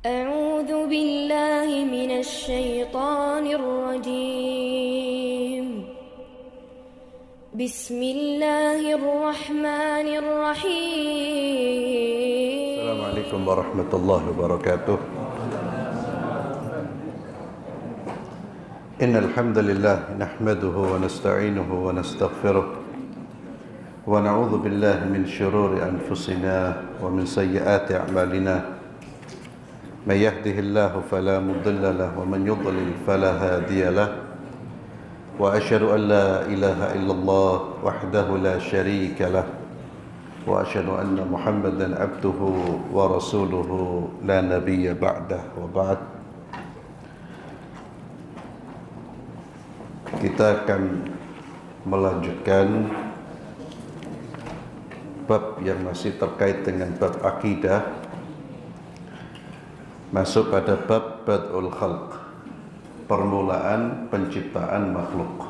أعوذ بالله من الشيطان الرجيم بسم الله الرحمن الرحيم السلام عليكم ورحمة الله وبركاته. إن الحمد لله نحمده ونستعينه ونستغفره ونعوذ بالله من شرور أنفسنا ومن سيئات أعمالنا. من يهده الله فلا مضل له ومن يضلل فلا هادي له وأشهد أن لا إله إلا الله وحده لا شريك له وأشهد أن محمدا عبده ورسوله لا نبي بعده. وبعد, kita akan melanjutkan bab yang masih terkait dengan bab akidah, masuk pada bab Bad'ul Khalq, permulaan penciptaan makhluk.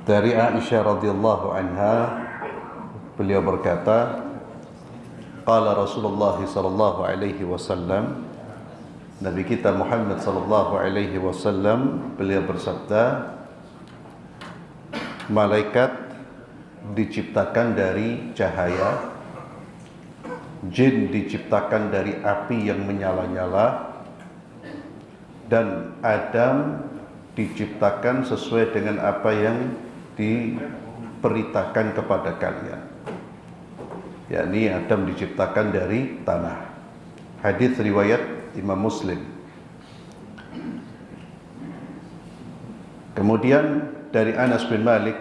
Dari Aisyah radhiyallahu anha, beliau berkata, qala Rasulullah sallallahu alaihi wasallam, Nabi kita Muhammad sallallahu alaihi wasallam, beliau bersabda, malaikat diciptakan dari cahaya, jin diciptakan dari api yang menyala-nyala, dan Adam diciptakan sesuai dengan apa yang diperintahkan kepada kalian, yakni Adam diciptakan dari tanah. Hadis riwayat Imam Muslim. Kemudian dari Anas bin Malik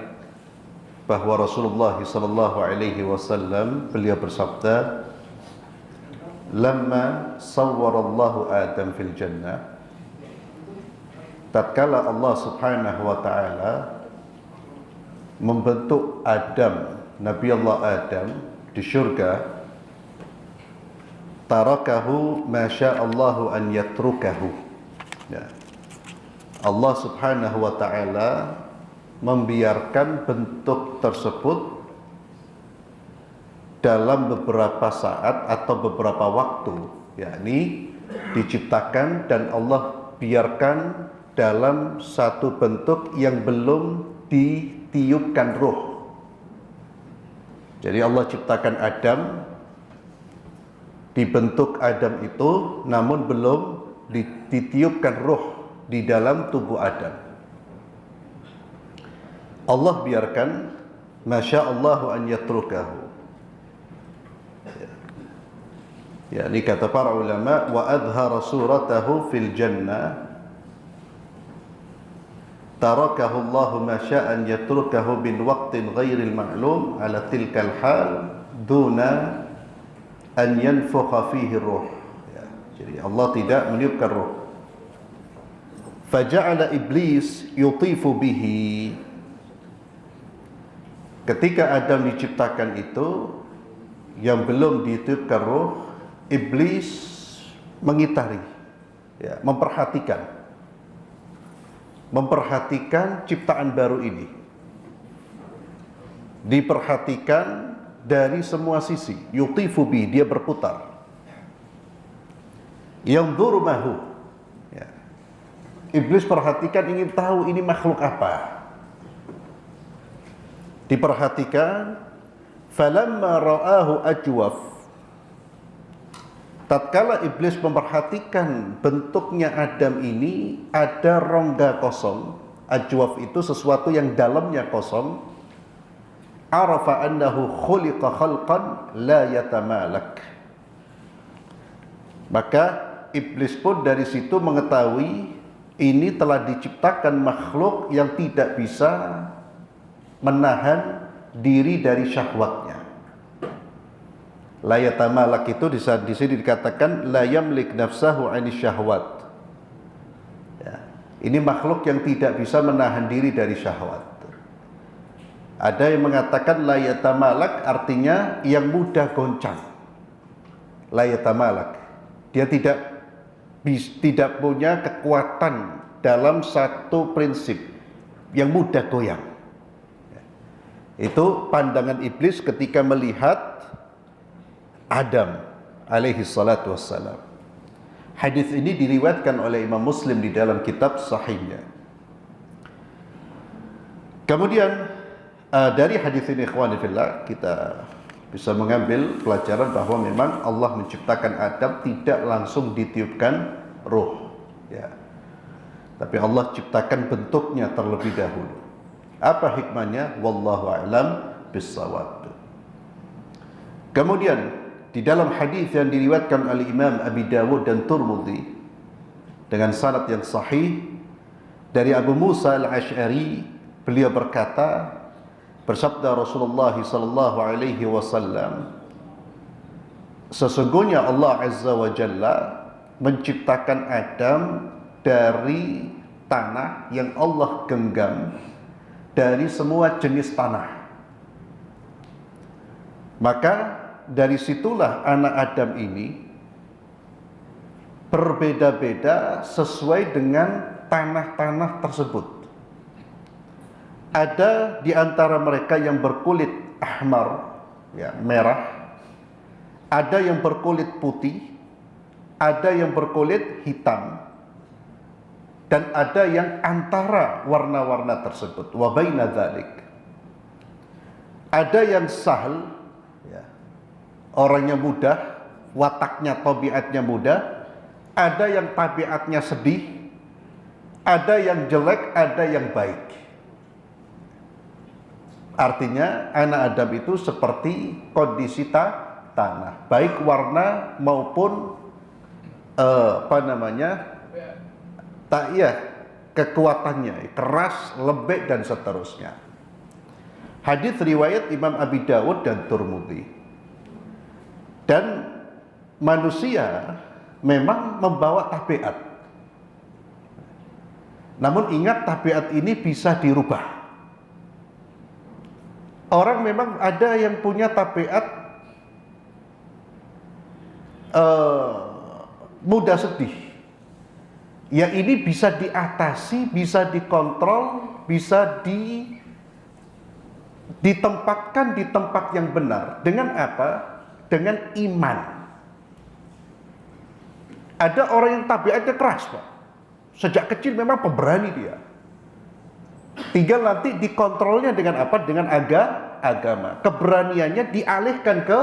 bahwa Rasulullah sallallahu alaihi wasallam beliau bersabda, lamma sawwarallahu Adam fil jannah, tatkala Allah subhanahu wa ta'ala membentuk Adam, Nabi Allah Adam di syurga, tarakahu ma sya'allahu an yatrukahu, ya. Allah subhanahu wa ta'ala membiarkan bentuk tersebut dalam beberapa saat atau beberapa waktu, yakni diciptakan dan Allah biarkan dalam satu bentuk yang belum ditiupkan ruh. Jadi Allah ciptakan Adam, dibentuk Adam itu, namun belum ditiupkan ruh di dalam tubuh Adam. Allah biarkan masyaallahu an yatrukahu. Ya, ini kata para ulama, wa adhara suratahu fil jannah, tarakahu Allah ma sya'an yatrukahu bin waqtin ghairil ma'lum ala tilkal hal duna an yanfukha fihi ruh. Ya, jadi Allah tidak meniupkan ruh. Faja'ala iblis yutifu bihi. Ketika Adam diciptakan itu, yang belum ditiupkan ruh, iblis mengitari, ya, memperhatikan ciptaan baru ini, diperhatikan dari semua sisi. Yutifu bi, dia berputar. Yanzuru mahu, ya. Iblis perhatikan, ingin tahu ini makhluk apa. Diperhatikan, falamma ra'ahu ajwaf, tatkala iblis memperhatikan bentuknya Adam ini ada rongga kosong. Ajwaf itu sesuatu yang dalamnya kosong. Arafa annahu khuliqa khalqan la yatamalak. Maka iblis pun dari situ mengetahui ini telah diciptakan makhluk yang tidak bisa menahan diri dari syahwatnya. La yatamalak itu di sini dikatakan la yamlik nafsahu 'ani syahwat. Ya, ini makhluk yang tidak bisa menahan diri dari syahwat. Ada yang mengatakan la yatamalak artinya yang mudah goncang. La yatamalak, dia tidak punya kekuatan dalam satu prinsip, yang mudah goyang. Itu pandangan iblis ketika melihat Adam alaihi salatu wassalam. Hadis ini diriwayatkan oleh Imam Muslim di dalam kitab sahihnya. Kemudian dari hadis ini ikhwani fillah kita bisa mengambil pelajaran bahwa memang Allah menciptakan Adam tidak langsung ditiupkan ruh, ya. Tapi Allah ciptakan bentuknya terlebih dahulu. Apa hikmahnya? Wallahu a'lam bissawab. Kemudian di dalam hadis yang diriwayatkan oleh Imam Abi Dawud dan Tirmidzi dengan sanad yang sahih dari Abu Musa al-Asy'ari, beliau berkata, bersabda Rasulullah sallallahu alaihi wasallam, sesungguhnya Allah Azza wa Jalla menciptakan Adam dari tanah yang Allah genggam dari semua jenis tanah. Maka dari situlah anak Adam ini berbeda-beda sesuai dengan tanah-tanah tersebut. Ada di antara mereka yang berkulit ahmar, ya, merah. Ada yang berkulit putih, ada yang berkulit hitam, dan ada yang antara warna-warna tersebut. Wa baina dzalik. Ada yang sahal, ya, orangnya mudah, wataknya, tabiatnya mudah. Ada yang tabiatnya sedih, ada yang jelek, ada yang baik. Artinya anak Adam itu seperti kondisi tanah, baik warna maupun kekuatannya, keras, lembek dan seterusnya. Hadis riwayat Imam Abi Dawud dan Tirmidzi. Dan manusia memang membawa tabiat. Namun ingat, tabiat ini bisa dirubah. Orang memang ada yang punya tabiat mudah sedih. Ya, ini bisa diatasi, bisa dikontrol, bisa ditempatkan di tempat yang benar. Dengan apa? Dengan iman. Ada orang yang tabiatnya keras, Pak. Sejak kecil memang pemberani dia. Tinggal nanti dikontrolnya dengan apa? Dengan agama. Keberaniannya dialihkan ke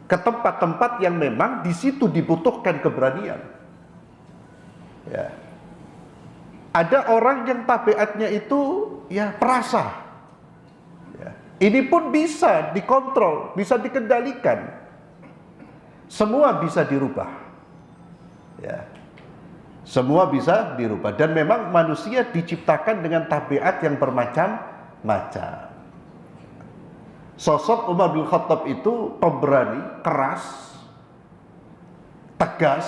tempat-tempat yang memang di situ dibutuhkan keberanian. Ya. Ada orang yang tabiatnya itu ya perasa. Ya. Ini pun bisa dikontrol, bisa dikendalikan. Semua bisa dirubah. Ya. Semua bisa dirubah, dan memang manusia diciptakan dengan tabiat yang bermacam-macam. Sosok Umar bin Khattab itu pemberani, keras, tegas.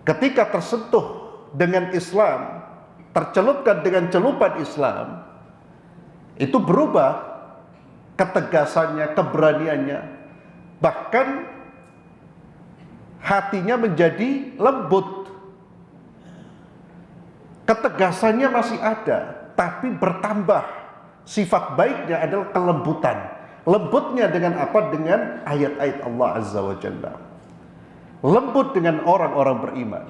Ketika tersentuh dengan Islam, tercelupkan dengan celupan Islam, itu berubah ketegasannya, keberaniannya, bahkan hatinya menjadi lembut. Ketegasannya masih ada, tapi bertambah. Sifat baiknya adalah kelembutan. Lembutnya dengan apa? Dengan ayat-ayat Allah Azza wa Jalla. Lembut dengan orang-orang beriman.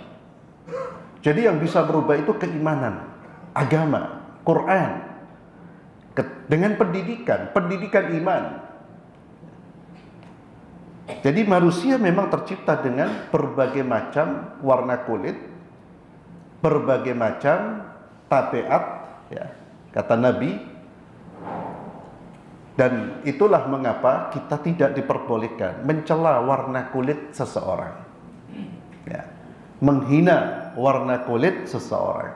Jadi yang bisa berubah itu keimanan, agama, Quran. Dengan pendidikan iman. Jadi manusia memang tercipta dengan berbagai macam warna kulit, berbagai macam tabiat, ya, kata Nabi. Dan itulah mengapa kita tidak diperbolehkan mencela warna kulit seseorang, ya, menghina warna kulit seseorang,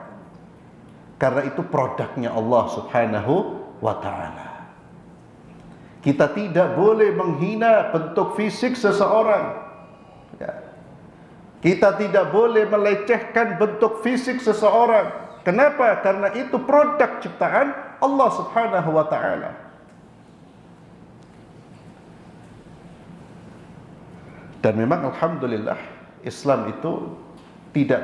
karena itu produknya Allah Subhanahu wa Ta'ala. Kita tidak boleh menghina bentuk fisik seseorang, ya. Kita tidak boleh melecehkan bentuk fisik seseorang. Kenapa? Karena itu produk ciptaan Allah Subhanahu wa Ta'ala. Dan memang alhamdulillah Islam itu tidak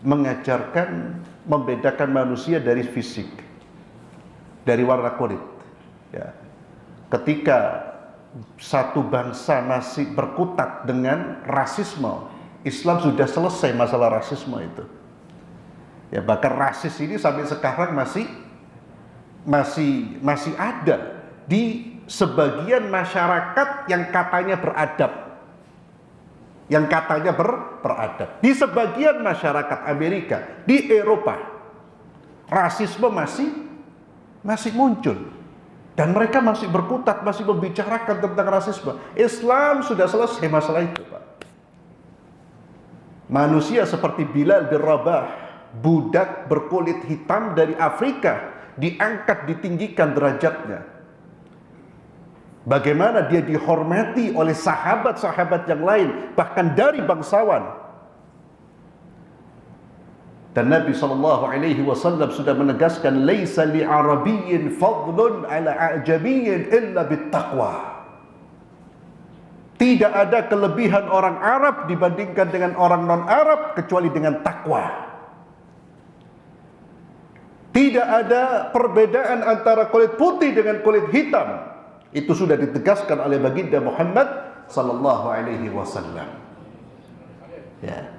mengajarkan membedakan manusia dari fisik, dari warna kulit, ya. Ketika satu bangsa masih berkutat dengan rasisme, Islam sudah selesai masalah rasisme itu. Ya, bahkan rasis ini sampai sekarang masih ada di sebagian masyarakat yang katanya beradab. Beradab. Di sebagian masyarakat Amerika, di Eropa, rasisme masih muncul. Dan mereka masih berkutat, masih membicarakan tentang rasisme. Islam sudah selesai masalah itu, Pak. Manusia seperti Bilal bin Rabah, budak berkulit hitam dari Afrika, diangkat, ditinggikan derajatnya. Bagaimana dia dihormati oleh sahabat-sahabat yang lain, bahkan dari bangsawan. Dan Nabi SAW sudah menegaskan, laisa li arabiyyin fadlun ala a'jamiyyin illa bittaqwa. Tidak ada kelebihan orang Arab dibandingkan dengan orang non-Arab kecuali dengan takwa. Tidak ada perbedaan antara kulit putih dengan kulit hitam. Itu sudah ditegaskan oleh baginda Muhammad sallallahu alaihi wasallam. Ya.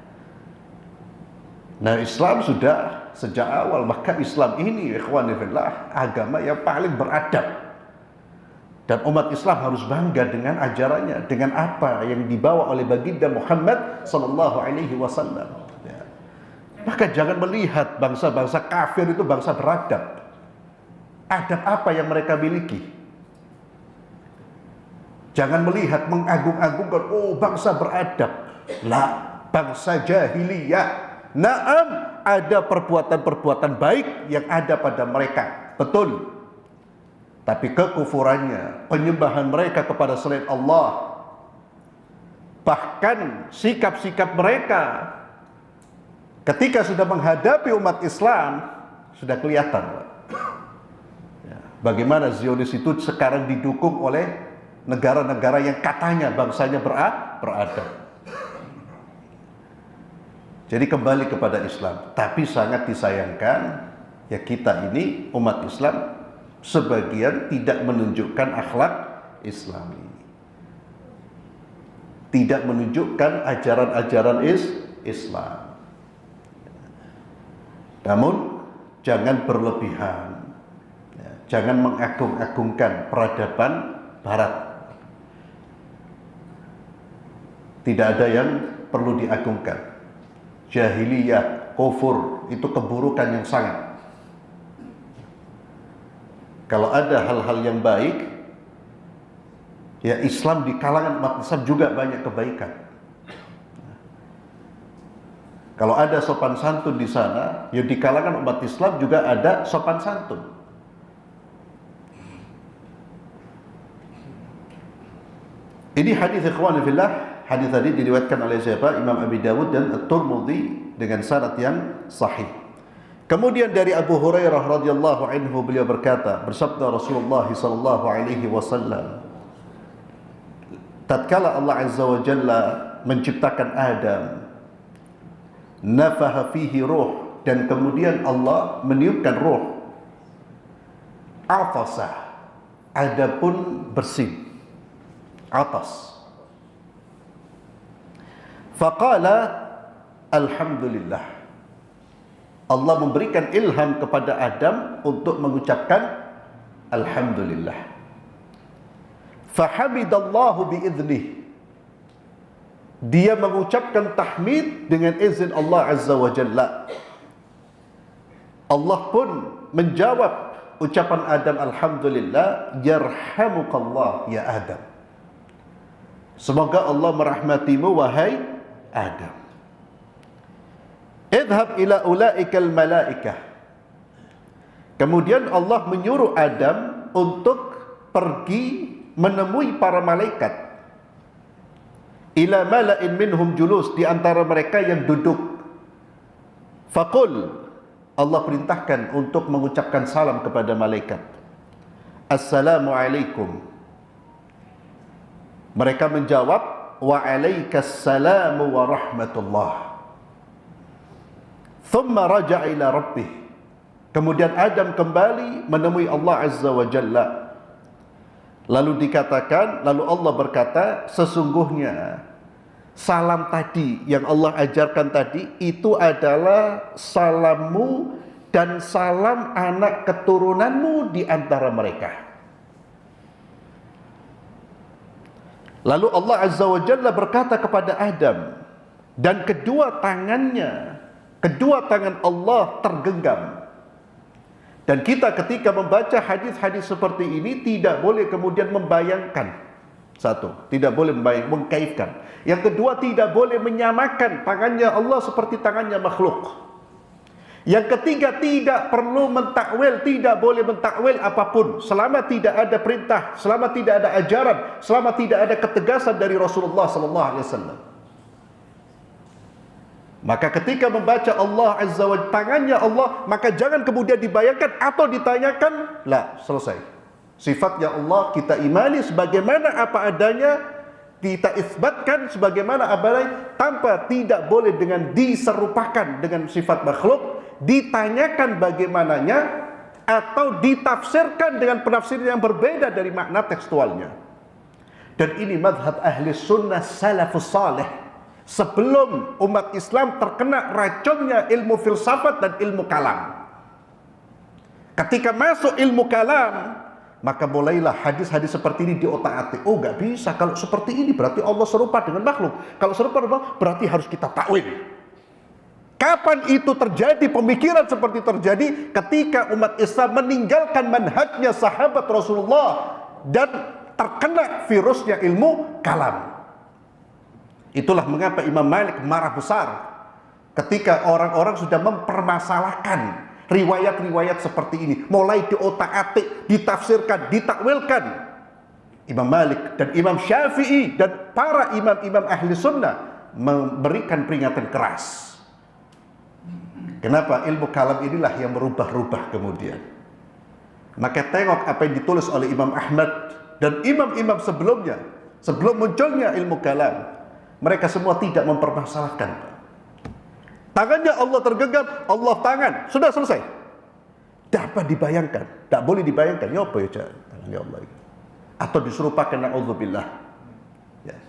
Nah, Islam sudah sejak awal, maka Islam ini ikhwani fillah agama yang paling beradab. Dan umat Islam harus bangga dengan ajarannya, dengan apa yang dibawa oleh baginda Muhammad sallallahu alaihi wasallam. Ya. Maka jangan melihat bangsa-bangsa kafir itu bangsa beradab. Adab apa yang mereka miliki? Jangan melihat mengagung-agungkan, oh bangsa beradab. Lah, bangsa jahiliyah. Naam, ada perbuatan-perbuatan baik yang ada pada mereka, betul. Tapi kekufurannya, penyembahan mereka kepada selain Allah, bahkan sikap-sikap mereka ketika sudah menghadapi umat Islam sudah kelihatan. Ya, bagaimana Zionis itu sekarang didukung oleh negara-negara yang katanya bangsanya beradab. Jadi kembali kepada Islam. Tapi sangat disayangkan, ya kita ini umat Islam sebagian tidak menunjukkan akhlak Islami. Tidak menunjukkan ajaran-ajaran Islam. Namun jangan berlebihan. Jangan mengagung-agungkan peradaban Barat. Tidak ada yang perlu diagungkan. Jahiliyah, kufur, itu keburukan yang sangat. Kalau ada hal-hal yang baik, ya Islam di kalangan umat Islam juga banyak kebaikan. Kalau ada sopan santun di sana, ya di kalangan umat Islam juga ada sopan santun. Ini hadis ikhwan fillah. Hadis tadi diriwayatkan oleh siapa? Imam Abi Dawud dan At-Tirmidzi dengan sanad yang sahih. Kemudian dari Abu Hurairah radhiyallahu anhu beliau berkata, bersabda Rasulullah sallallahu alaihi wasallam, tatkala Allah azza wa jalla menciptakan Adam, nafaha fihi ruh, dan kemudian Allah meniupkan ruh, atasa, adapun bersin, atas. Faqala alhamdulillah. Allah memberikan ilham kepada Adam untuk mengucapkan alhamdulillah. Fahamidallahu biiznih. Dia mengucapkan tahmid dengan izin Allah azza wa jalla. Allah pun menjawab ucapan Adam alhamdulillah, yarhamukallah ya Adam. Semoga Allah merahmatimu wahai Adam. Idhab ila ulaikal malaikah. Kemudian Allah menyuruh Adam untuk pergi menemui para malaikat. Ila mala'in minhum julus, di antara mereka yang duduk. Faqul, Allah perintahkan untuk mengucapkan salam kepada malaikat. Assalamu alaikum. Mereka menjawab, wa alaikassalamu wa rahmatullah. Thumma raja'a ila rabbih. Kemudian Adam kembali menemui Allah azza wa jalla. Lalu dikatakan, lalu Allah berkata, sesungguhnya salam tadi yang Allah ajarkan tadi itu adalah salammu dan salam anak keturunanmu di antara mereka. Lalu Allah Azza wa Jalla berkata kepada Adam, dan kedua tangan Allah tergenggam. Dan kita ketika membaca hadis-hadis seperti ini tidak boleh kemudian membayangkan. Satu, tidak boleh mengkaitkan. Yang kedua, tidak boleh menyamakan tangannya Allah seperti tangannya makhluk. Yang ketiga, tidak perlu mentakwil, tidak boleh mentakwil apapun selama tidak ada perintah, selama tidak ada ajaran, selama tidak ada ketegasan dari Rasulullah sallallahu alaihi wasallam. Maka ketika membaca Allah Azza wa Jalla, tangannya Allah, maka jangan kemudian dibayangkan atau ditanyakan. Lah, selesai. Sifatnya Allah kita imani sebagaimana apa adanya, kita isbatkan sebagaimana apa adanya, tanpa tidak boleh dengan diserupakan dengan sifat makhluk, ditanyakan bagaimananya atau ditafsirkan dengan penafsiran yang berbeda dari makna tekstualnya. Dan ini madhab ahli sunnah salafus salih. Sebelum umat Islam terkena racunnya ilmu filsafat dan ilmu kalam. Ketika masuk ilmu kalam, maka mulailah hadis-hadis seperti ini diotak-atik. Oh, gak bisa, kalau seperti ini berarti Allah serupa dengan makhluk. Kalau serupa dengan makhluk berarti harus kita takwil. Kapan itu terjadi, pemikiran seperti terjadi? Ketika umat Islam meninggalkan manhajnya sahabat Rasulullah dan terkena virusnya ilmu kalam. Itulah mengapa Imam Malik marah besar ketika orang-orang sudah mempermasalahkan riwayat-riwayat seperti ini, mulai diotak-atik, ditafsirkan, ditakwilkan. Imam Malik dan Imam Syafi'i dan para imam-imam ahli sunnah memberikan peringatan keras. Kenapa? Ilmu kalam inilah yang merubah-rubah kemudian. Maka tengok apa yang ditulis oleh Imam Ahmad dan imam-imam sebelumnya, sebelum munculnya ilmu kalam. Mereka semua tidak mempermasalahkan. Tangannya Allah tergenggam, Allah tangan, sudah selesai. Dapat dibayangkan, tak boleh dibayangkan. Ya apa ya tangannya Allah itu? Atau diserupakan, na'udzubillah. Ya.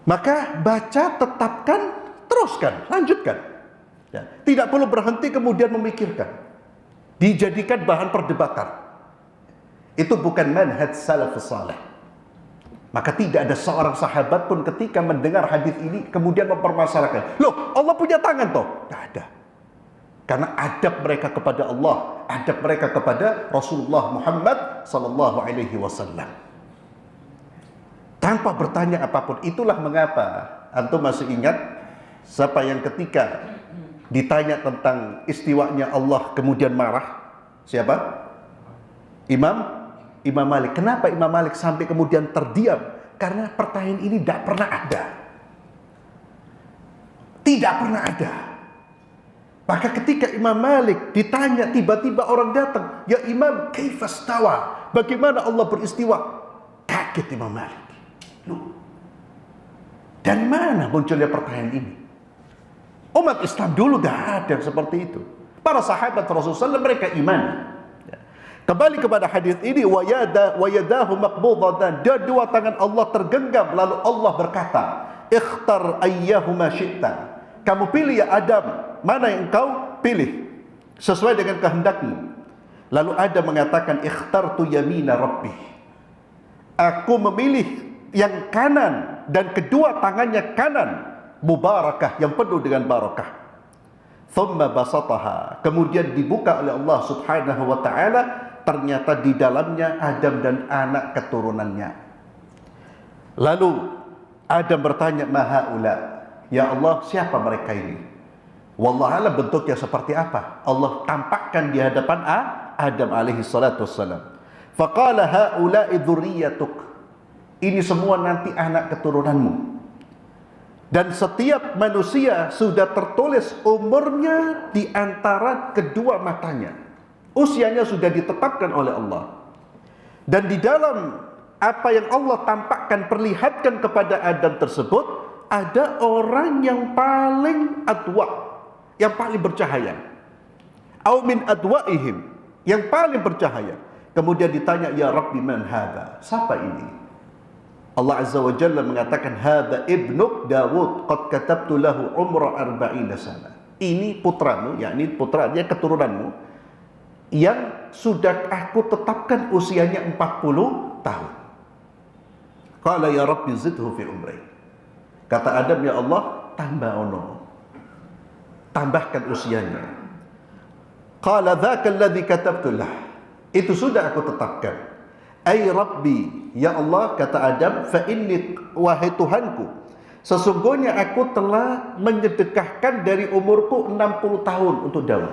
Maka baca, tetapkan, teruskan, lanjutkan. Ya. Tidak perlu berhenti kemudian memikirkan. Dijadikan bahan perdebatan. Itu bukan manhaj salafus salih. Maka tidak ada seorang sahabat pun ketika mendengar hadis ini kemudian mempermasalahkan. Loh, Allah punya tangan toh? Tidak ada. Karena adab mereka kepada Allah, adab mereka kepada Rasulullah Muhammad sallallahu alaihi wasallam. Tanpa bertanya apapun. Itulah mengapa antum masih ingat siapa yang ketika ditanya tentang istiwanya Allah kemudian marah? Siapa? Imam Malik. Kenapa Imam Malik sampai kemudian terdiam? Karena pertanyaan ini tidak pernah ada. Tidak pernah ada. Maka ketika Imam Malik ditanya, tiba-tiba orang datang, ya Imam, kaifastawa? Bagaimana Allah beristiwa? Kaget Imam Malik. Loh, dari mana munculnya pertanyaan ini? Umat Islam dulu tidak ada yang seperti itu. Para sahabat Rasulullah mereka iman. Kembali kepada hadis ini, wa yadahu maqbudatan, dua tangan Allah tergenggam, lalu Allah berkata, ikhtar ayyahuma syi'ta. Kamu pilih ya Adam, mana yang kau pilih sesuai dengan kehendakmu. Lalu Adam mengatakan, ikhtartu yamina rabbi. Aku memilih yang kanan dan kedua tangannya kanan, mubarakah, yang penuh dengan barakah. Thumma basataha, kemudian dibuka oleh Allah Subhanahu wa taala. Ternyata di dalamnya Adam dan anak keturunannya. Lalu Adam bertanya, mahaula, ya Allah, siapa mereka ini? Wallahualam bentuknya seperti apa? Allah tampakkan di hadapan Adam alaihi salatu wassalam. Faqala haula'i dzurriyyatuk. Ini semua nanti anak keturunanmu. Dan setiap manusia sudah tertulis umurnya di antara kedua matanya. Usianya sudah ditetapkan oleh Allah. Dan di dalam apa yang Allah tampakkan, perlihatkan kepada Adam tersebut, ada orang yang paling adwa, yang paling bercahaya. Au min adwaihim, yang paling bercahaya. Kemudian ditanya, ya Rabbi man hadha? Siapa ini? Allah Azza wa Jalla mengatakan, hadha ibnuk Dawud, qad katabtu lahu umra 40 sana. Ini putramu, yakni putranya keturunanmu, yang sudah aku tetapkan usianya 40 tahun. Qala ya Rabbi zidhu fi umri. Kata Adam, ya Allah, tambah ono, tambahkan usianya. Qala dzaka alladhi katabtu lah. Itu sudah aku tetapkan. Ai Rabbi, ya Allah, kata Adam, fa inni, wahai Tuhanku, sesungguhnya aku telah menyedekahkan dari umurku 60 tahun untuk Daud.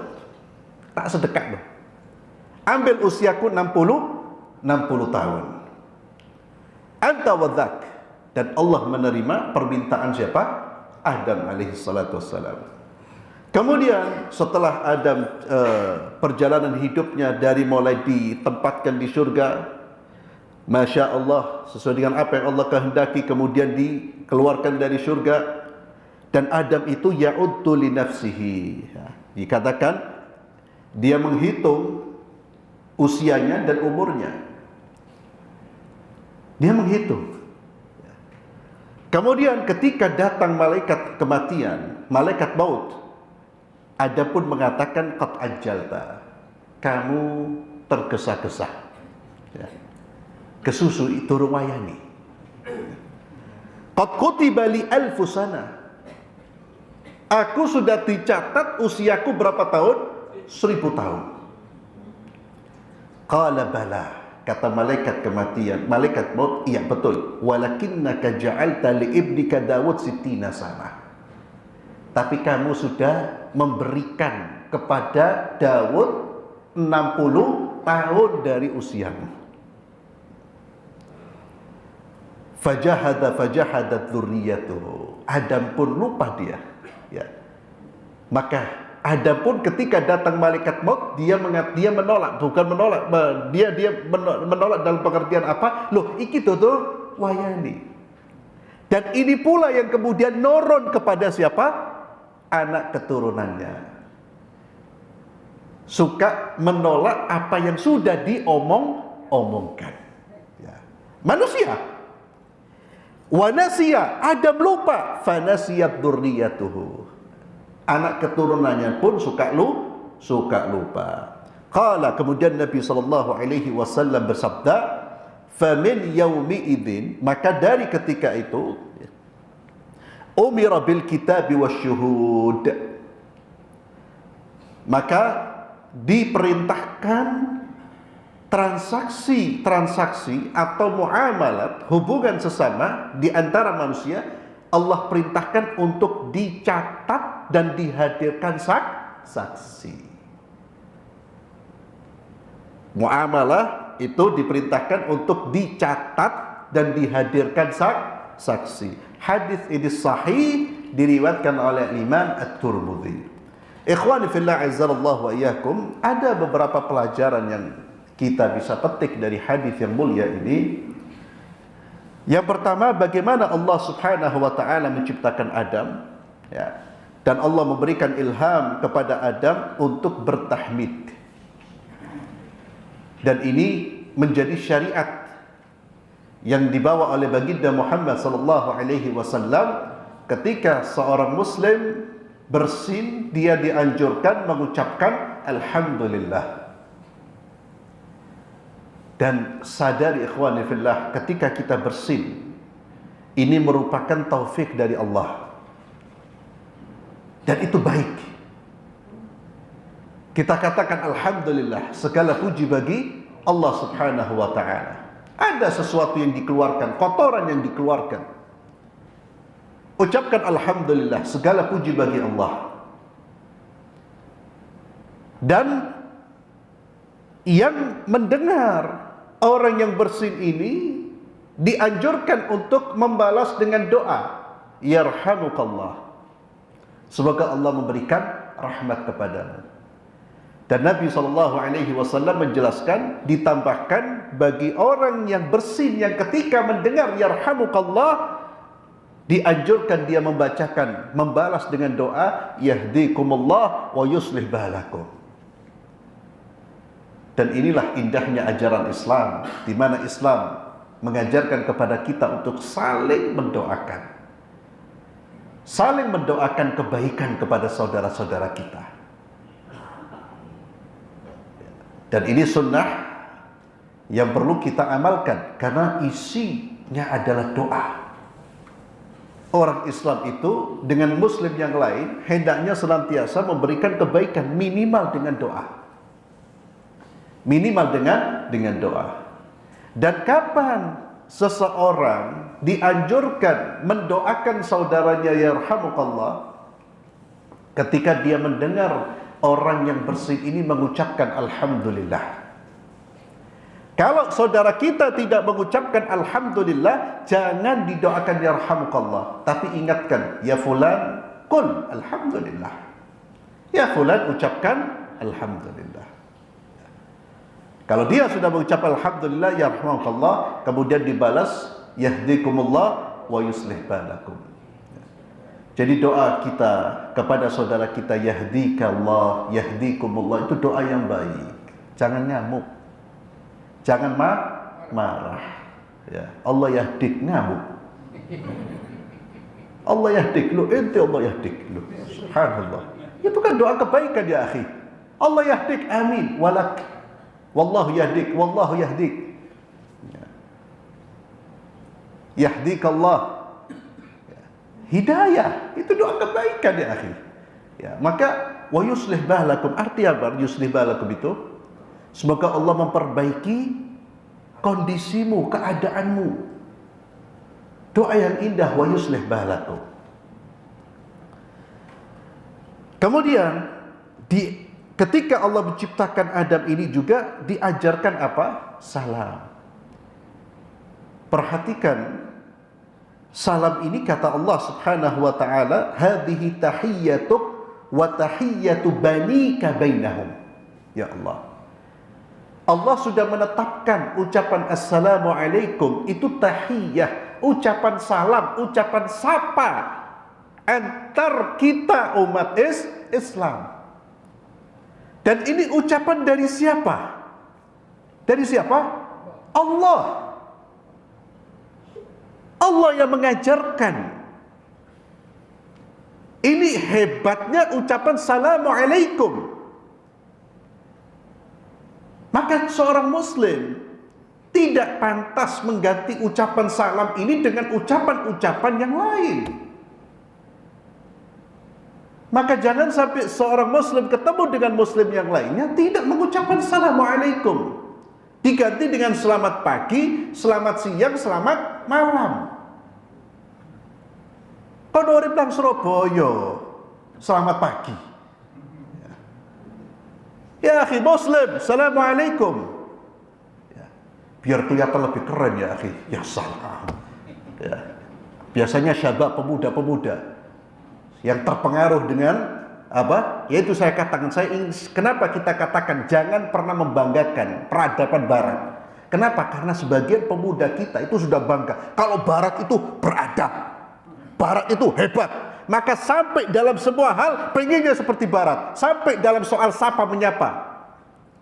Tak sedekah loh. Ambil usiaku 60 tahun. Anta wa dzak. Dan Allah menerima permintaan siapa? Adam alaihi salatu wassalam. Kemudian setelah Adam perjalanan hidupnya dari mulai ditempatkan di surga, Masya Allah, sesuai dengan apa yang Allah kehendaki, kemudian dikeluarkan dari surga. Dan Adam itu ya'uddu li nafsihi, dikatakan dia menghitung usianya dan umurnya. Dia menghitung. Kemudian ketika datang malaikat kematian, malaikat maut, Adam pun mengatakan, qad ajjalta, kamu tergesa-gesa, ya. Kesusu itu rumayani. Qad kutiba li alfu sana, aku sudah dicatat usiaku berapa tahun? 1000 tahun. Qala bala, kata malaikat kematian, malaikat maut, iya betul. Walakinnaka ja'alta li ibnika Dawud 60 sana. Tapi kamu sudah memberikan kepada Daud 60 tahun dari usiamu. Fajahadat dzurriyyatuhu. Adam pun lupa dia, ya. Maka Adam pun ketika datang malaikat maut, dia menolak, bukan menolak, dia menolak dalam pengertian apa? Loh, iki tuh wayani. Dan ini pula yang kemudian noron kepada siapa? Anak keturunannya. Suka menolak apa yang sudah diomongkan. Ya. Manusia. Wa nasiya, Adam lupa, fa nasiyat dzurriyyatuhu. Anak keturunannya pun suka lupa. Qala, kemudian Nabi sallallahu alaihi wasallam bersabda, fa min yaumi idzin, maka dari ketika itu umira bil kitabi wasyuhud, maka diperintahkan transaksi atau muamalat, hubungan sesama di antara manusia, Allah perintahkan untuk dicatat dan dihadirkan saksi. Muamalah itu diperintahkan untuk dicatat dan dihadirkan saksi. Hadis ini sahih, diriwayatkan oleh Imam At-Tirmidzi. Ikhwani fillah azzallahu wa iyyakum, ada beberapa pelajaran yang kita bisa petik dari hadis yang mulia ini. Yang pertama, bagaimana Allah Subhanahu wa taala menciptakan Adam, ya. Dan Allah memberikan ilham kepada Adam untuk bertahmid. Dan ini menjadi syariat yang dibawa oleh baginda Muhammad sallallahu alaihi wasallam. Ketika seorang muslim bersin, dia dianjurkan mengucapkan alhamdulillah. Dan sadari ikhwani fillah, ketika kita bersin, ini merupakan taufik dari Allah. Dan itu baik. Kita katakan alhamdulillah, segala puji bagi Allah Subhanahu wa taala. Ada sesuatu yang dikeluarkan, kotoran yang dikeluarkan. Ucapkan alhamdulillah, segala puji bagi Allah. Dan yang mendengar orang yang bersin ini dianjurkan untuk membalas dengan doa, yarhamukallah, semoga Allah memberikan rahmat kepadamu. Dan Nabi SAW menjelaskan, ditambahkan bagi orang yang bersin yang ketika mendengar yarhamukallah, dianjurkan dia membalas dengan doa, yahdikumullah wa yuslih balakum. Dan inilah indahnya ajaran Islam, di mana Islam mengajarkan kepada kita untuk saling mendoakan. Saling mendoakan kebaikan kepada saudara-saudara kita. Dan ini sunnah yang perlu kita amalkan, karena isinya adalah doa. Orang Islam itu dengan Muslim yang lain hendaknya senantiasa memberikan kebaikan, minimal dengan doa. Minimal dengan doa. Dan kapan seseorang dianjurkan mendoakan saudaranya yarhamukallah? Ketika dia mendengar orang yang bersih ini mengucapkan alhamdulillah. Kalau saudara kita tidak mengucapkan alhamdulillah, jangan didoakan yarhamukallah, tapi ingatkan, ya fulan qul alhamdulillah. Ya fulan ucapkan alhamdulillah. Kalau dia sudah mengucap alhamdulillah yarhamukallah, kemudian dibalas yahdikumullah wa yuslih balakum. Jadi doa kita kepada saudara kita, yahdikallah, yahdikumullah, itu doa yang baik. Jangan ngamuk, jangan marah. Ya, Allah yahdik, ngamuk. Allah yahdik lu, ente Allah yahdik lu. Subhanallah. Itu kan doa kebaikan ya akhi. Allah yahdik, amin, walak. Wallahu yahdik, wallahu yahdik. Yahdikallah. Hidayah, itu doa kebaikan ya akhi. Ya, maka wa yuslih balakum, arti apa yuslih balakum itu? Semoga Allah memperbaiki kondisimu, keadaanmu. Doa yang indah, wa yuslih balakum. Kemudian ketika Allah menciptakan Adam ini juga diajarkan apa? Salam. Perhatikan, salam ini kata Allah Subhanahu wa taala, hadhihi tahiyyatuk wa tahiyyatu banika bainahum. Ya Allah. Allah sudah menetapkan ucapan assalamualaikum itu tahiyyah, ucapan salam, ucapan sapa antar kita umat Islam. Dan ini ucapan dari siapa? Dari siapa? Allah. Allah yang mengajarkan. Ini hebatnya ucapan assalamualaikum. Maka seorang muslim tidak pantas mengganti ucapan salam ini dengan ucapan-ucapan yang lain. Maka jangan sampai seorang muslim ketemu dengan muslim yang lainnya tidak mengucapkan assalamualaikum. Diganti dengan selamat pagi, selamat siang, selamat malam. Kalau urip nang Surabaya, selamat pagi. Ya akhi muslim, assalamualaikum. Ya, biar kelihatan lebih keren ya akhi. Ya salam. Ya. Biasanya syabab pemuda-pemuda yang terpengaruh dengan apa? Yaitu saya katakan, kenapa kita katakan jangan pernah membanggakan peradaban barat. Kenapa? Karena sebagian pemuda kita itu sudah bangga kalau barat itu beradab, barat itu hebat. Maka sampai dalam semua hal pengennya seperti barat, sampai dalam soal sapa menyapa,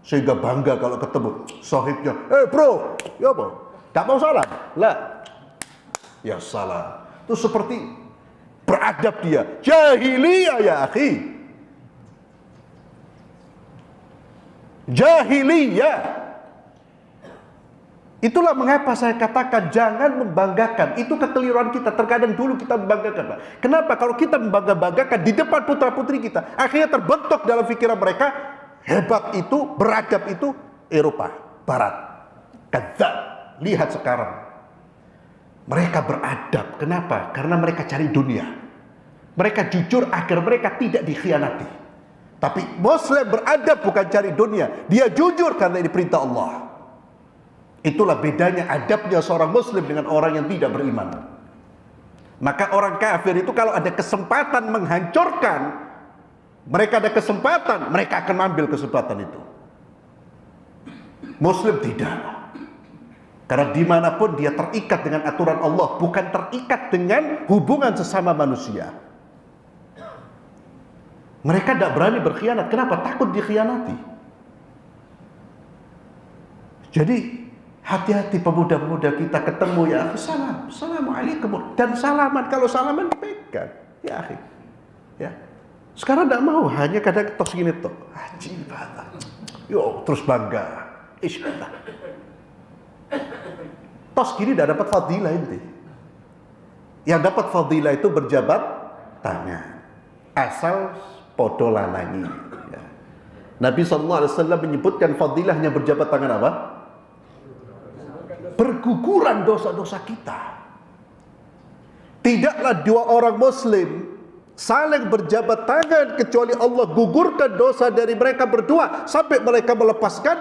sehingga bangga kalau ketemu sahibnya, bro, ya apa? Tak mau salam? Lah, ya salam. Itu seperti beradab dia. Jahiliyah ya akhi. Jahiliyah. Itulah mengapa saya katakan jangan membanggakan. Itu kekeliruan kita. Terkadang dulu kita membanggakan, Pak. Kenapa? Kalau kita membanggakan di depan putra-putri kita, akhirnya terbentuk dalam pikiran mereka, hebat itu, beradab itu Eropa, Barat. Kadzab. Lihat sekarang. Mereka beradab. Kenapa? Karena mereka cari dunia. Mereka jujur agar mereka tidak dikhianati. Tapi Muslim beradab bukan cari dunia. Dia jujur karena ini perintah Allah. Itulah bedanya adabnya seorang muslim dengan orang yang tidak beriman. Maka orang kafir itu kalau ada kesempatan menghancurkan, mereka ada kesempatan, mereka akan ambil kesempatan itu. Muslim tidak. Karena dimanapun dia terikat dengan aturan Allah, bukan terikat dengan hubungan sesama manusia. Mereka tidak berani berkhianat. Kenapa? Takut dikhianati. Jadi hati-hati pemuda-pemuda kita ketemu ya, assalamualaikum, dan salaman, kalau salaman dipegang ya akhi. Ya. Sekarang tidak mau, hanya kadang tos gini toh. Yo, terus bangga. Isyallah. Tos gini tidak dapat fadilah inti. Yang dapat fadilah itu berjabat tangan. Asal podo lanangi. Ya. Nabi SAW menyebutkan fadilahnya berjabat tangan apa? Berguguran dosa-dosa kita. Tidaklah dua orang muslim saling berjabat tangan kecuali Allah gugurkan dosa dari mereka berdua sampai mereka melepaskan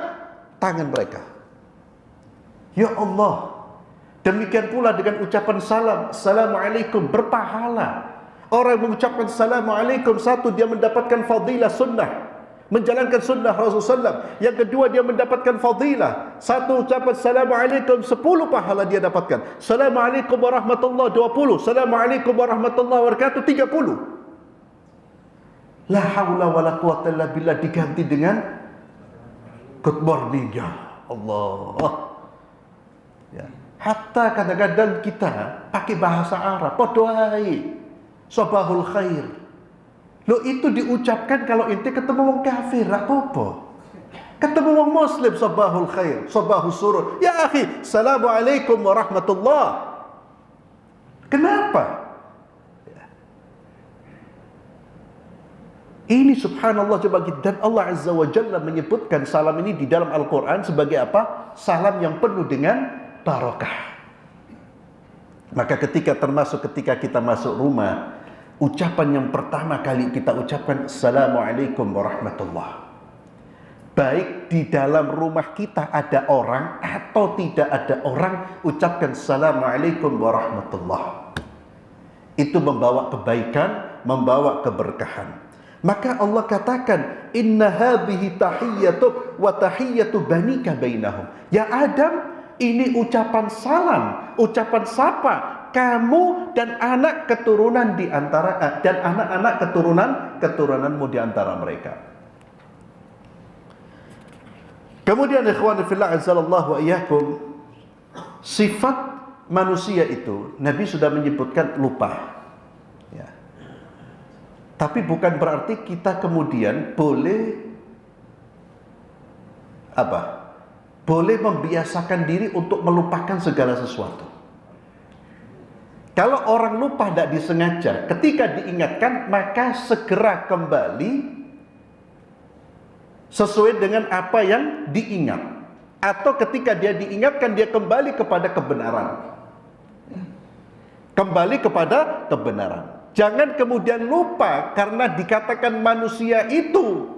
tangan mereka. Ya Allah. Demikian pula dengan ucapan salam, assalamualaikum, berpahala. Orang mengucapkan assalamualaikum, satu dia mendapatkan fadilah sunnah, menjalankan sunnah Rasulullah. Yang kedua dia mendapatkan fadilah. Satu ucapan assalamualaikum, 10 pahala dia dapatkan. Assalamualaikum warahmatullahi 20. Assalamualaikum warahmatullahi wabarakatuh 30. La haula wala quwata illa billah diganti dengan good morning ya Allah. Ya. Hatta kadang-kadang kita pakai bahasa Arab, podoai, sobahul khair. Lo itu diucapkan kalau inti ketemu wong kafir, apa-apa. Ketemu wong muslim, sobahul khair, sobahul surur. Ya akhi, assalamualaikum warahmatullah. Kenapa? Ini subhanallah coba kita, dan Allah Azza wa Jalla menyebutkan salam ini di dalam Al-Quran sebagai apa? Salam yang penuh dengan barokah. Maka ketika kita masuk rumah, ucapan yang pertama kali kita ucapkan assalamualaikum warahmatullah. Baik di dalam rumah kita ada orang atau tidak ada orang, ucapkan assalamualaikum warahmatullah. Itu membawa kebaikan, membawa keberkahan. Maka Allah katakan, inna hadhihi tahiyyatu wa tahiyyatu banika bainahum. Ya Adam, ini ucapan salam, ucapan sapa kamu dan anak keturunan di antara dan anak-anak keturunanmu di antara mereka. Kemudian ikhwan fillah azzalallahu wa iyyakum, sifat manusia itu Nabi sudah menyebutkan lupa. Ya. Tapi bukan berarti kita kemudian boleh boleh membiasakan diri untuk melupakan segala sesuatu. Kalau orang lupa tidak disengaja, ketika diingatkan maka segera kembali sesuai dengan apa yang diingat. Atau ketika dia diingatkan, dia kembali kepada kebenaran. Kembali kepada kebenaran. Jangan kemudian lupa karena dikatakan manusia itu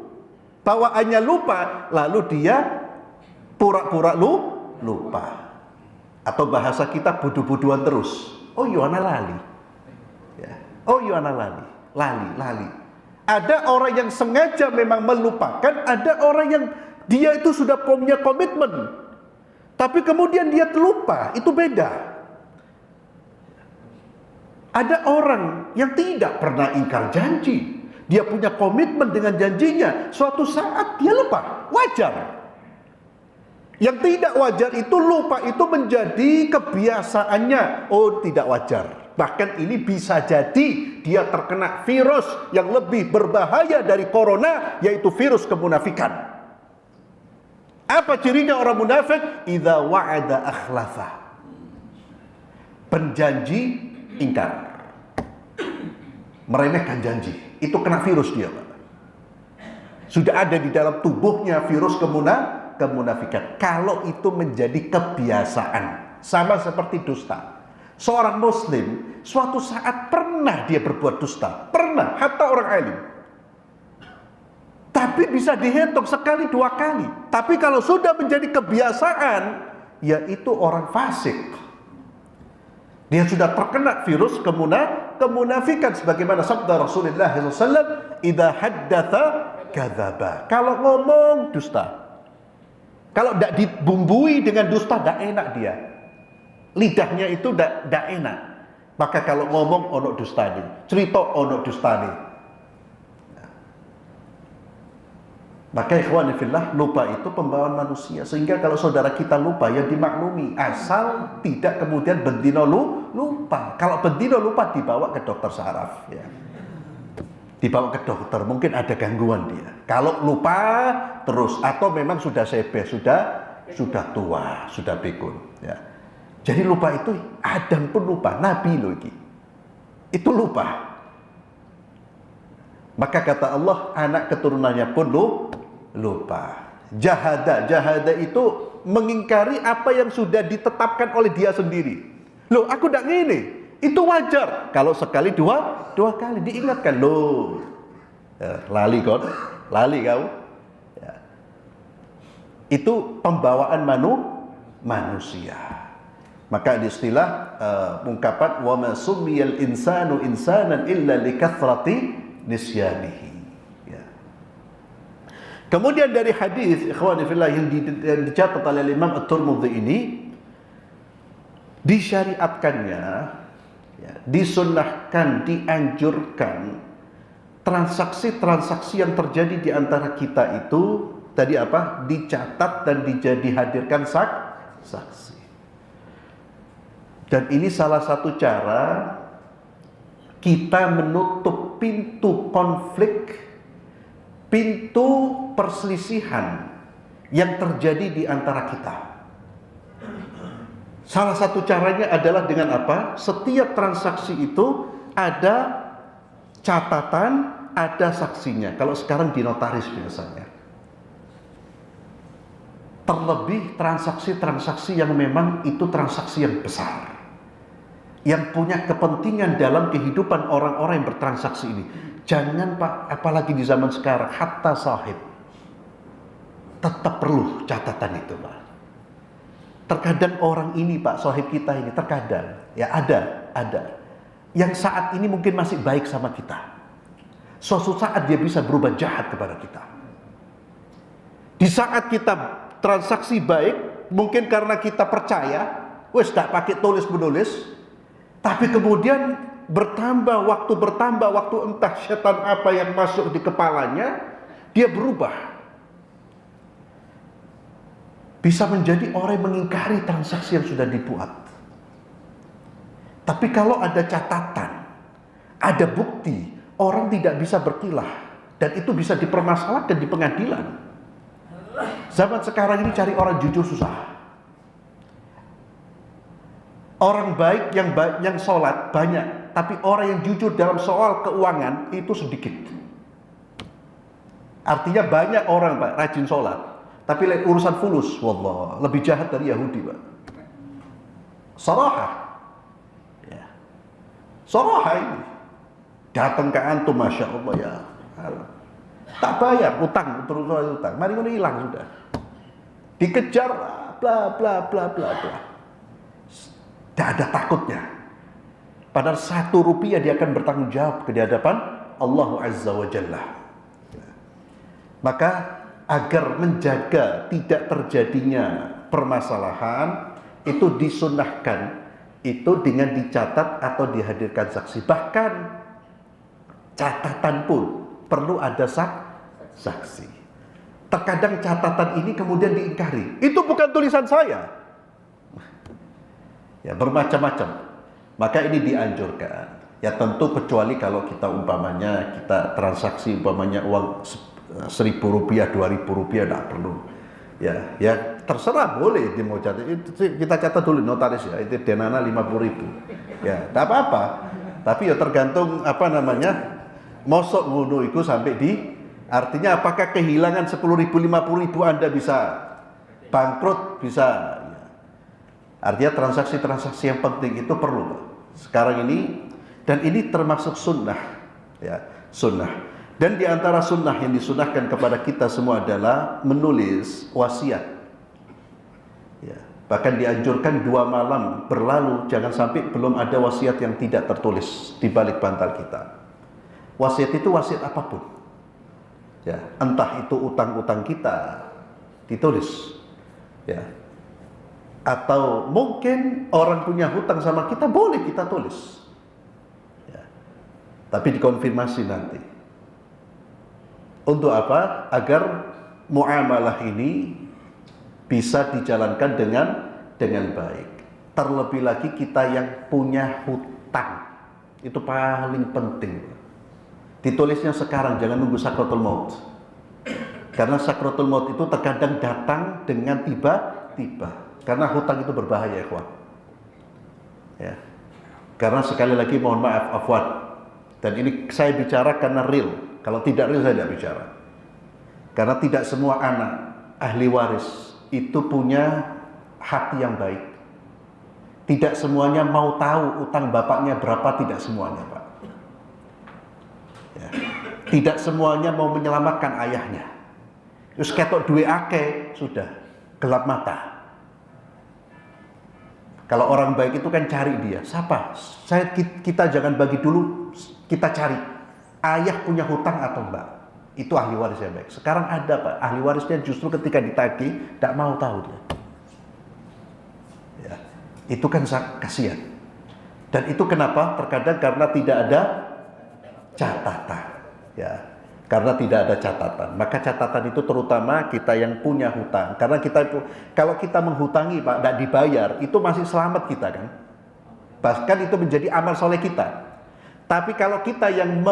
bawaannya lupa, lalu dia pura-pura lupa. Atau bahasa kita bodoh-bodohan terus. Oh iya ana lali. Ya. Oh iya ana lali. Lali. Ada orang yang sengaja memang melupakan, ada orang yang dia itu sudah punya komitmen. Tapi kemudian dia terlupa, itu beda. Ada orang yang tidak pernah ingkar janji. Dia punya komitmen dengan janjinya. Suatu saat dia lupa, wajar. Yang tidak wajar itu lupa itu menjadi kebiasaannya. Oh, tidak wajar. Bahkan ini bisa jadi dia terkena virus yang lebih berbahaya dari corona, yaitu virus kemunafikan. Apa cirinya orang munafik? Idza wa'ada akhlafa. Penjanji ingkar. Meremehkan janji. Itu kena virus dia, Pak. Sudah ada di dalam tubuhnya virus kemunafikan. Kalau itu menjadi kebiasaan, sama seperti dusta. Seorang muslim suatu saat pernah dia berbuat dusta, pernah, hatta orang alim. Tapi bisa dihitung sekali, 2 kali. Tapi kalau sudah menjadi kebiasaan, yaitu orang fasik. Dia sudah terkena virus kemunafikan, sebagaimana sabda Rasulullah SAW, "Idza haddatsa kadzaba." Kalau ngomong dusta. Kalau tidak dibumbui dengan dusta, tidak enak dia. Lidahnya itu tidak enak. Maka kalau ngomong ono dustani, cerita ono dustani. Maka ikhwani fillah, lupa itu pembawaan manusia. Sehingga kalau saudara kita lupa, ya dimaklumi, asal tidak kemudian bendino lupa. Kalau bendino lupa, dibawa ke dokter saraf, ya. Dibawa ke dokter, mungkin ada gangguan dia. Kalau lupa terus, atau memang sudah sebes, sudah tua, sudah pikun, ya. Jadi lupa itu, Adam pun lupa, Nabi loh ini. Itu lupa. Maka kata Allah, anak keturunannya pun lupa. Jahada itu mengingkari apa yang sudah ditetapkan oleh dia sendiri. Loh, aku tidak ngini. Itu wajar. Kalau sekali dua kali diingatkan. Loh, ya, lali kau. Ya. Itu pembawaan manusia. Maka di istilah ungkapan wa ma summiyal insanu insanan illa likathrati nisyanihi. Ya. Kemudian dari hadis ikhwani fillah yang dicatat oleh Imam At-Tirmidzi ini, disyariatkannya, ya, disunnahkan, dianjurkan transaksi-transaksi yang terjadi di antara kita itu tadi apa? Dicatat dan dihadirkan saksi. Dan ini salah satu cara kita menutup pintu konflik, pintu perselisihan yang terjadi di antara kita. Salah satu caranya adalah dengan apa? Setiap transaksi itu ada catatan, ada saksinya. Kalau sekarang di notaris biasanya. Terlebih transaksi-transaksi yang memang itu transaksi yang besar, yang punya kepentingan dalam kehidupan orang-orang yang bertransaksi ini. Jangan Pak, apalagi di zaman sekarang, hatta sahib tetap perlu catatan itu Pak. Terkadang orang ini Pak, sahib kita ini terkadang ya ada yang saat ini mungkin masih baik sama kita, suatu saat dia bisa berubah jahat kepada kita. Di saat kita transaksi baik, mungkin karena kita percaya, wes tak pakai tulis menulis. Tapi kemudian bertambah waktu, entah setan apa yang masuk di kepalanya, dia berubah. Bisa menjadi orang yang mengingkari transaksi yang sudah dibuat. Tapi kalau ada catatan, ada bukti, orang tidak bisa berkilah. Dan itu bisa dipermasalahkan di pengadilan. Zaman sekarang ini cari orang jujur susah. Orang baik yang sholat banyak, tapi orang yang jujur dalam soal keuangan itu sedikit. Artinya banyak orang Pak rajin sholat, tapi urusan fulus, wallah, lebih jahat dari Yahudi Pak. Sarahah, ya. Sarahah ini datang ke antum, masya Allah ya, tak bayar utang, mari ini hilang sudah, dikejar, bla bla bla bla bla. Tidak ada takutnya. Padahal 1 rupiah dia akan bertanggung jawab di hadapan Allah Azza wa Jalla. Maka agar menjaga tidak terjadinya permasalahan, itu disunnahkan itu dengan dicatat atau dihadirkan saksi. Bahkan catatan pun perlu ada saksi. Terkadang catatan ini kemudian diingkari. Itu bukan tulisan saya. Ya, bermacam-macam. Maka ini dianjurkan. Ya tentu kecuali kalau kita umpamanya kita transaksi umpamanya uang 1.000 rupiah, 2.000 rupiah tidak perlu. Ya terserah, boleh dia mau catat. Kita catat dulu notaris ya. Itu denana 50.000. Ya, tidak apa-apa. Tapi ya tergantung apa namanya. Mosok ngono itu sampai artinya apakah kehilangan 10.000, 50.000 Anda bisa bangkrut, bisa. Artinya transaksi-transaksi yang penting itu perlu sekarang ini, dan ini termasuk sunnah, ya sunnah. Dan di antara sunnah yang disunnahkan kepada kita semua adalah menulis wasiat. Ya, bahkan dianjurkan 2 malam berlalu jangan sampai belum ada wasiat yang tidak tertulis di balik bantal kita. Wasiat itu wasiat apapun, ya entah itu utang-utang kita ditulis, ya. Atau mungkin orang punya hutang sama kita, boleh kita tulis ya. Tapi dikonfirmasi nanti. Untuk apa? Agar muamalah ini bisa dijalankan dengan baik. Terlebih lagi kita yang punya hutang, itu paling penting. Ditulisnya sekarang, jangan nunggu sakratul maut. Karena sakratul maut itu terkadang datang dengan tiba-tiba. Karena hutang itu berbahaya, ikhwan. Ya. Karena sekali lagi mohon maaf, afwan. Dan ini saya bicara karena real. Kalau tidak real saya tidak bicara. Karena tidak semua anak ahli waris itu punya hati yang baik. Tidak semuanya mau tahu utang bapaknya berapa, tidak semuanya, Pak. Ya. Tidak semuanya mau menyelamatkan ayahnya. Terus ketok duwe akeh, sudah gelap mata. Kalau orang baik itu kan cari dia. Siapa? Kita jangan bagi dulu, kita cari. Ayah punya hutang atau enggak? Itu ahli waris yang baik. Sekarang ada, Pak, ahli warisnya justru ketika ditagih tidak mau tahu dia. Ya. Itu kan kasihan. Dan itu kenapa? Terkadang karena tidak ada catatan. Ya. Karena tidak ada catatan. Maka catatan itu terutama kita yang punya hutang. Karena kalau kita menghutangi, Pak, tidak dibayar, itu masih selamat kita kan. Bahkan itu menjadi amal soleh kita. Tapi kalau kita yang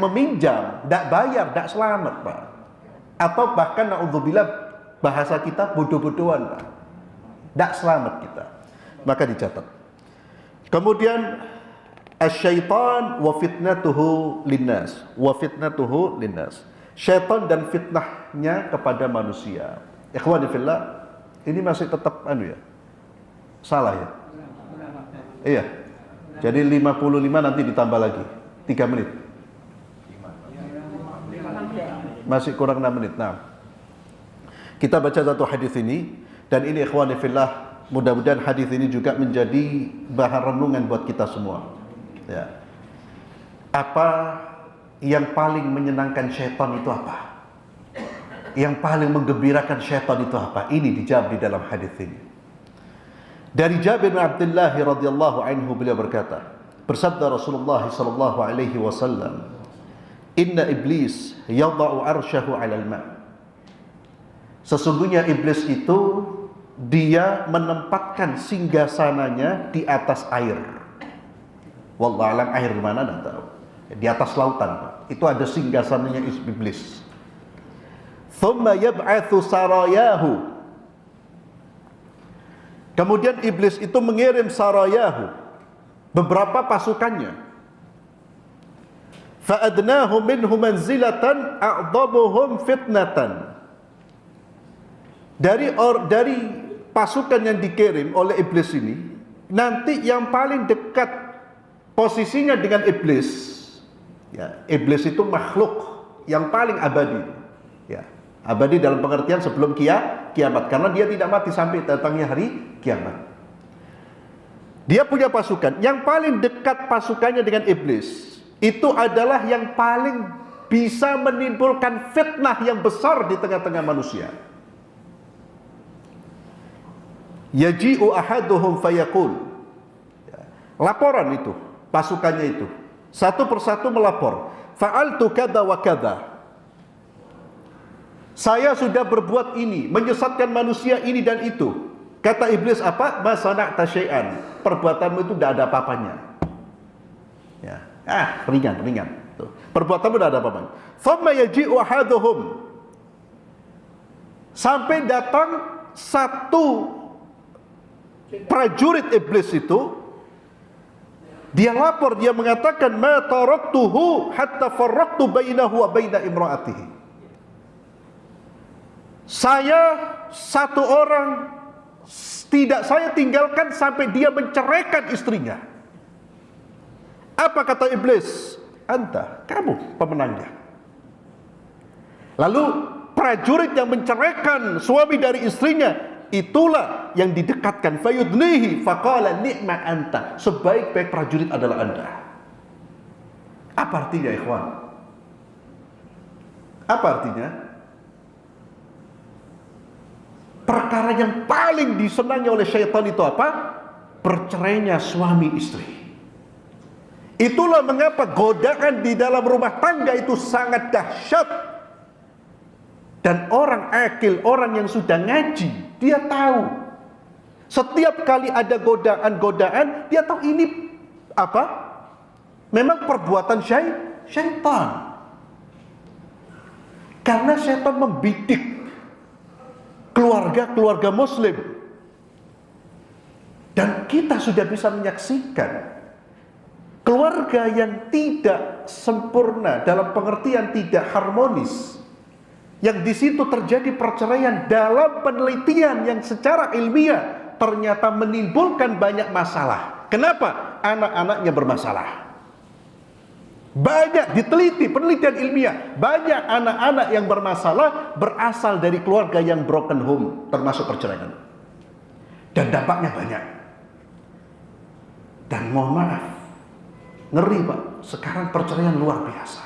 meminjam, tidak bayar, tidak selamat, Pak. Atau bahkan na'udzubillah bahasa kita bodoh-bodohan, Pak. Tidak selamat kita. Maka dicatat. Kemudian asyaitan wa fitnatuhu linnas. Wa fitnatuhu linnas. Syaitan dan fitnahnya kepada manusia. Ikhwani fillah, ini masih tetap salah ya? Iya. Jadi 55 nanti ditambah lagi 3 menit. Masih kurang 6 menit. Nah, kita baca satu hadis ini, dan ini ikhwani fillah, mudah-mudahan hadis ini juga menjadi bahan renungan buat kita semua. Ya. Apa yang paling menyenangkan syaitan itu apa? Yang paling menggembirakan syaitan itu apa? Ini dijawab di dalam hadis ini. Dari Jabir bin Abdullah radhiyallahu anhu, beliau berkata, bersabda Rasulullah sallallahu alaihi wasallam, "Inna iblis yada'u arsyahu 'alal ma'." Sesungguhnya iblis itu dia menempatkan singgasananya di atas air. Wallahu a'lam, air di mana enggak tahu. Di atas lautan, Pak. Itu ada singgasananya iblis. Thumma yab'atsu sarayahu. Kemudian iblis itu mengirim sarayahu, beberapa pasukannya. Fa'adnahu minhu manzilatan a'dhabuhum fitnatan. Dari pasukan yang dikirim oleh iblis ini, nanti yang paling dekat posisinya dengan iblis, ya, iblis itu makhluk yang paling abadi, ya, abadi dalam pengertian sebelum kiamat, karena dia tidak mati sampai datangnya hari kiamat. Dia punya pasukan, yang paling dekat pasukannya dengan iblis itu adalah yang paling bisa menimbulkan fitnah yang besar di tengah-tengah manusia. Yaji'u ahaduhum fayaqul, ya, laporan itu, pasukannya itu satu persatu melapor, fa'altu kada wa kada, saya sudah berbuat ini, menyesatkan manusia ini dan itu. Kata iblis apa? Ma sana'ta syai'an, perbuatanmu itu tidak ada apa-apanya. Ya, ringan. Tuh. Perbuatanmu tidak ada apa-apanya. Thumma yaji'u ahaduhum, sampai datang satu prajurit iblis itu, dia lapor, dia mengatakan, ma taraktuhu hatta farraqtu bainahu wa baina imra'atihi. Saya satu orang tidak saya tinggalkan sampai dia menceraikan istrinya. Apa kata iblis? Anta, kamu pemenangnya. Lalu prajurit yang menceraikan suami dari istrinya, itulah yang didekatkan. Fayudnihi faqala ni'ma anta, sebaik-baik prajurit adalah Anda. Apa artinya, ikhwan? Apa artinya? Perkara yang paling disenangi oleh syaitan itu apa? Percerainya suami istri. Itulah mengapa godaan di dalam rumah tangga itu sangat dahsyat. Dan orang akil, orang yang sudah ngaji, dia tahu. Setiap kali ada godaan-godaan, dia tahu ini apa? Memang perbuatan syaitan. Karena syaitan membidik keluarga-keluarga muslim. Dan kita sudah bisa menyaksikan keluarga yang tidak sempurna, dalam pengertian tidak harmonis, yang di situ terjadi perceraian, dalam penelitian yang secara ilmiah ternyata menimbulkan banyak masalah. Kenapa? Anak-anaknya bermasalah. Banyak diteliti, penelitian ilmiah, banyak anak-anak yang bermasalah berasal dari keluarga yang broken home, termasuk perceraian. Dan dampaknya banyak. Dan mohon maaf, ngeri Pak, sekarang perceraian luar biasa.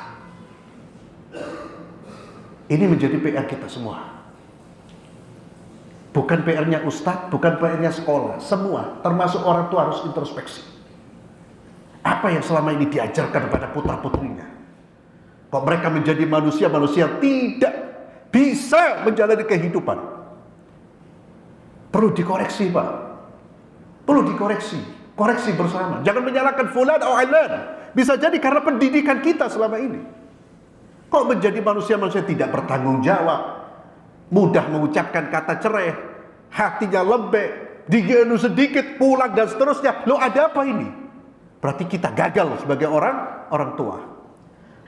Ini menjadi PR kita semua. Bukan PR-nya ustadz, bukan PR-nya sekolah, semua, termasuk orang tua harus introspeksi. Apa yang selama ini diajarkan kepada putra-putrinya? Kok mereka menjadi manusia-manusia tidak bisa menjalani kehidupan? Perlu dikoreksi Pak. Perlu dikoreksi. Koreksi bersama. Jangan menyalahkan fulan atau alan. Bisa jadi karena pendidikan kita selama ini. Kok menjadi manusia-manusia tidak bertanggung jawab, mudah mengucapkan kata cerai, hatinya lembek, digenu sedikit pulang dan seterusnya. Loh, ada apa ini? Berarti kita gagal sebagai orang tua.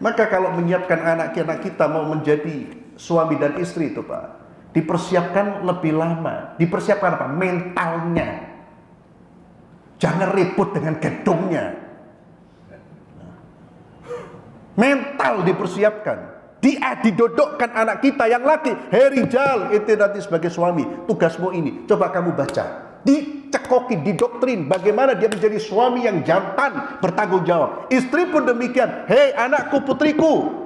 Maka kalau menyiapkan anak-anak kita mau menjadi suami dan istri itu Pak, dipersiapkan lebih lama. Dipersiapkan apa? Mentalnya. Jangan ribut dengan gedungnya. Mental dipersiapkan. Didodokkan anak kita yang laki. Hei rijal, itu nanti sebagai suami, tugasmu ini. Coba kamu baca. Dicekoki, didoktrin bagaimana dia menjadi suami yang jantan, bertanggung jawab. Istri pun demikian. Hei anakku, putriku,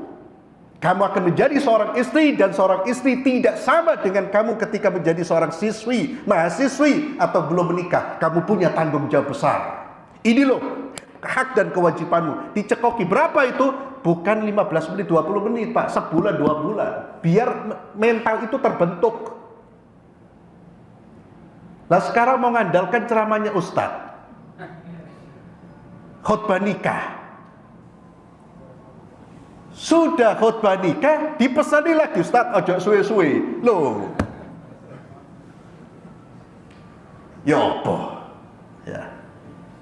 kamu akan menjadi seorang istri, dan seorang istri tidak sama dengan kamu ketika menjadi seorang siswi, mahasiswi, atau belum menikah. Kamu punya tanggung jawab besar. Ini loh hak dan kewajibanmu. Dicekoki. Berapa itu? Bukan 15 menit, 20 menit Pak, sebulan, 2 bulan. Biar mental itu terbentuk. Nah sekarang mau mengandalkan ceramahnya ustadz, khutbah nikah. Sudah khutbah nikah, dipesani lagi ustadz, ojo suwe-suwe. Loh, ya apa? Ya.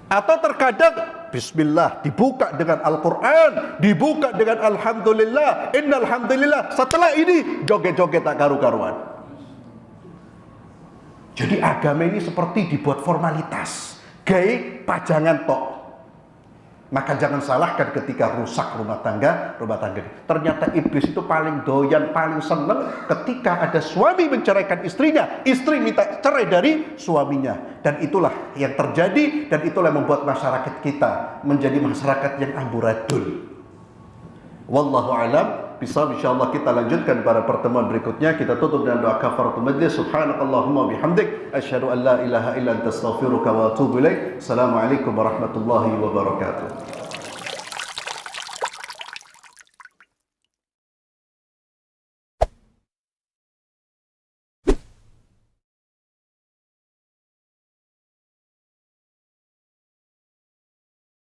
Atau terkadang bismillah dibuka dengan Al-Quran, dibuka dengan alhamdulillah, innalhamdulillah. Setelah ini joget-joget tak karu-karuan. Jadi agama ini seperti dibuat formalitas, gaya pajangan tok. Maka jangan salahkan ketika rusak rumah tangga. Ternyata iblis itu paling doyan, paling senang ketika ada suami menceraikan istrinya, istri minta cerai dari suaminya. Dan itulah yang terjadi, dan itulah yang membuat masyarakat kita menjadi masyarakat yang amburadul. Wallahu a'lam bishawab. Insyaallah kita lanjutkan pada pertemuan berikutnya. Kita tutup dengan doa kafaratul majlis. Subhanakallahumma bihamdik, asyhadu an la ilaha illa anta astaghfiruka wa atubu ilaik. Assalamualaikum warahmatullahi wabarakatuh.